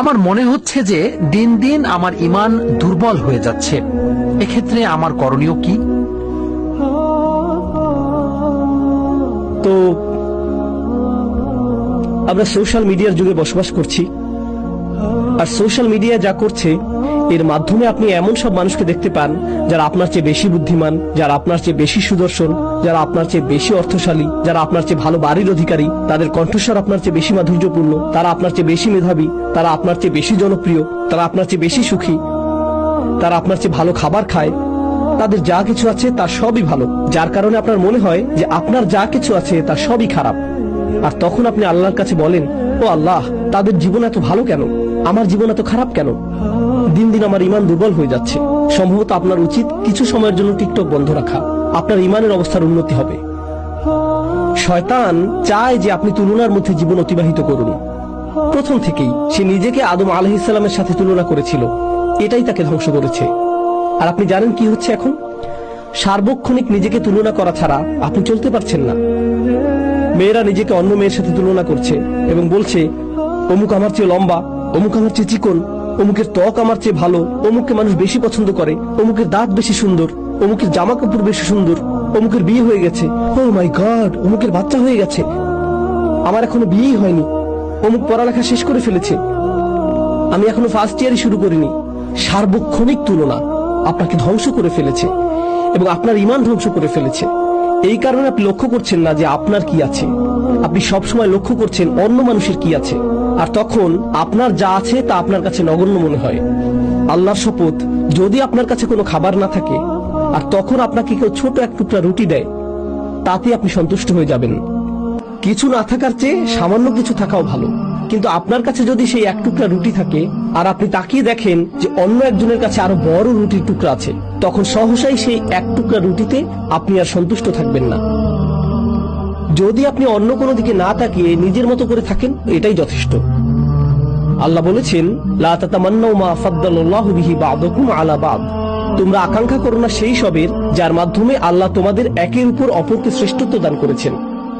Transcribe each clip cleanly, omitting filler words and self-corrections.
আমার মনে হচ্ছে যে দিন দিন আমার ঈমান দুর্বল হয়ে যাচ্ছে। এক্ষেত্রে আমার করণীয় কি? তো আমরা সোশ্যাল মিডিয়ার যুগে বসবাস করছি, আর সোশ্যাল মিডিয়া যা করছে এর মাধ্যমে আপনি এমন সব মানুষকে দেখতে পান যারা আপনার চেয়ে বেশি বুদ্ধিমান, যারা আপনার চেয়ে বেশি সুদর্শন, যারা আপনার চেয়ে বেশি অর্থশালী, যারা আপনার চেয়ে ভালো বাড়ির অধিকারী, তাদের কণ্ঠস্বর আপনার চেয়ে বেশি মাধুর্যপূর্ণ, তারা আপনার চেয়ে বেশি মেধাবী, তারা আপনার চেয়ে বেশি জনপ্রিয়, তারা আপনার চেয়ে বেশি সুখী, তারা আপনার চেয়ে ভালো খাবার খায়, তাদের যা কিছু আছে তা সবই ভালো, যার কারণে আপনার মনে হয় যে আপনার যা কিছু আছে তা সবই খারাপ। আর তখন আপনি আল্লাহর কাছে বলেন, ও আল্লাহ, তাদের জীবন এত ভালো কেন, আমার জীবন এত খারাপ কেন? দিন দিন আমার ঈমান দুর্বল হয়ে যাচ্ছে। সম্ভবত আপনার উচিত কিছু সময়ের জন্য টিকটক বন্ধ রাখা, আপনার ঈমানের অবস্থার উন্নতি হবে। শয়তান চায় যে আপনি তুলনার মধ্যে জীবন অতিবাহিত করুন। প্রথম থেকেই সে নিজেকে আদম আলাইহিস সালামের সাথে তুলনা করেছিল, এটাই তাকে ধ্বংস করেছে। আর আপনি জানেন কি হচ্ছে এখন? সার্বক্ষণিক নিজেকে তুলনা করা ছাড়া আপনি চলতে পারছেন না। মেয়েরা নিজেকে অন্য মেয়ের সাথে তুলনা করছে এবং বলছে, অমুক আমার চেয়ে লম্বা, অমুক আমার চেয়ে চিকন, অমুকের ত্বক আমার চেয়ে ভালো, অমুককে মানুষ বেশি পছন্দ করে, অমুকের দাঁত বেশি সুন্দর, অমুকের জামা কাপড় বেশি সুন্দর, অমুকের বিয়ে হয়ে গেছে, ও মাই গড, অমুকের বাচ্চা হয়ে গেছে, আমার এখনো বিয়েই হয়নি, অমুক পড়ালেখা শেষ করে ফেলেছে, আমি এখনো ফার্স্ট ইয়ারই শুরু করিনি। সার্বক্ষণিক তুলনা আপনাকে ধ্বংস করে ফেলেছে এবং আপনার ঈমান ধ্বংস করে ফেলেছে। এই কারণে আপনি লক্ষ্য করছেন না যে আপনার কি আছে, আপনি সবসময় লক্ষ্য করছেন অন্য মানুষের কি আছে, আর তখন আপনার যা আছে তা আপনার কাছে নগণ্য মনে হয়। আল্লাহর শপথ, যদি আপনার কাছে কোনো খাবার না থাকে আর তখন আপনাকে কেউ ছোট এক টুকরা রুটি দেয়, তাতে আপনি সন্তুষ্ট হয়ে যাবেন। কিছু না থাকার চেয়ে সামান্য কিছু থাকাও ভালো। কিন্তু আপনার কাছে যদি সেই এক টুকরা রুটি থাকে আর আপনি তাকিয়ে দেখেন যে অন্য একজনের কাছে আরো বড় রুটির টুকরা আছে, তখন সহসাই সেই এক টুকরা রুটিতে আপনি আর সন্তুষ্ট থাকবেন না। যদি আপনি অন্য কোনো দিকে না তাকিয়ে নিজের মতো করে থাকেন, এটাই যথেষ্ট। আল্লাহ বলেছেন, লা তাতামান্নাউ মা ফাদ্দালাল্লাহু বিহি বা'দাকুম আলা বা'দ। তোমরা আকাঙ্ক্ষা করো না সেই সবের যার মাধ্যমে আল্লাহ তোমাদের একের উপর অপরকে শ্রেষ্ঠত্ব দান করেছেন।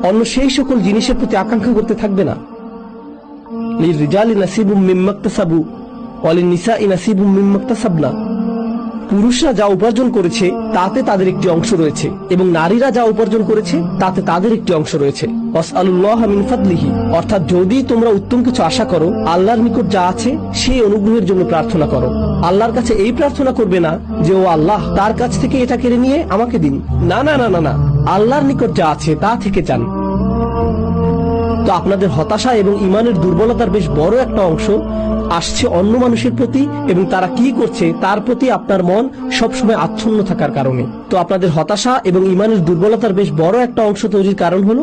অন্য সেই সকল জিনিসের প্রতি আকাঙ্ক্ষা করতে থাকবে না। লিররিজালি নাসিবুম মিম্মা ইকতাসাবু ওয়া লিন-নিসাই নাসিবুম মিম্মা ইকতাসাবনা। পুরুষরা যা উপার্জন করেছে তাতে তাদের একটি অংশ রয়েছে এবং নারীরা যা উপার্জন করেছে তাতে তাদের একটি অংশ রয়েছে। ওয়াসআলুল্লাহ মিন ফাদলিহি, অর্থাৎ যদি তোমরা উত্তম কিছু আশা করো, আল্লাহর নিকট যা আছে সেই অনুগ্রহের জন্য প্রার্থনা করো। আল্লাহর কাছে এই প্রার্থনা করবে না যে ও আল্লাহ, তার কাছ থেকে এটা কেড়ে নিয়ে আমাকে দিন। না না না না না, আল্লাহর নিকট যা আছে তা থেকে চান। তো আপনাদের হতাশা এবং ঈমানের দুর্বলতার বেশ বড় একটা অংশ আসছে অন্য মানুষের প্রতি এবং তারা কি করছে তার প্রতি আপনার মন সবসময় আচ্ছন্ন থাকার কারণে। তো আপনাদের হতাশা এবং ঈমানের দুর্বলতার বেশ বড় একটা অংশ তৈরির কারণ হলো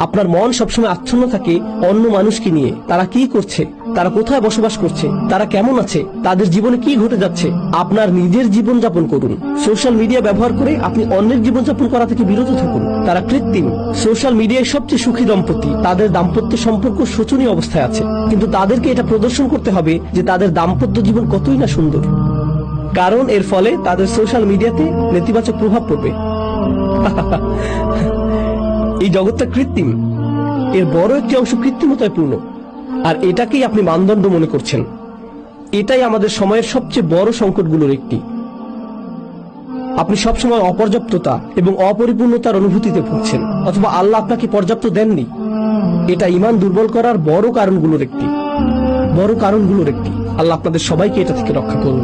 আপনার মন সবসময় আচ্ছন্ন থাকে অন্য মানুষকে নিয়ে। তারা কি করছে, তারা কোথায় বসবাস করছে, তারা কেমন আছে, তাদের জীবনে কি ঘটে যাচ্ছে। আপনার নিজের জীবন যাপন করুন। সোশ্যাল মিডিয়া ব্যবহার করে আপনি অন্যের জীবন যাপন করা থেকে বিরত থাকুন। তারা কৃত্রিম। সোশ্যাল মিডিয়ায় সবচেয়ে সুখী দম্পতি, তাদের দাম্পত্য সম্পর্ক শোচনীয় অবস্থায় আছে, কিন্তু তাদেরকে এটা প্রদর্শন করতে হবে যে তাদের দাম্পত্য জীবন কতই না সুন্দর, কারণ এর ফলে তাদের সোশ্যাল মিডিয়াতে নেতিবাচক প্রভাব পড়বে। এই জগৎটা কৃত্রিম, এর বড় একটি অংশ কৃত্রিমতায় পূর্ণ, আর এটাকেই আপনি মানদণ্ড মনে করছেন। এটাই আমাদের সময়ের সবচেয়ে বড় সংকটগুলোর একটি। আপনি সবসময় অপর্যাপ্ততা এবং অপরিপূর্ণতার অনুভূতিতে ভুগছেন, অথবা আল্লাহ আপনাকে পর্যাপ্ত দেননি। এটা ঈমান দুর্বল করার বড় কারণগুলোর একটি। আল্লাহ আপনাদের সবাইকে এটা থেকে রক্ষা করুন।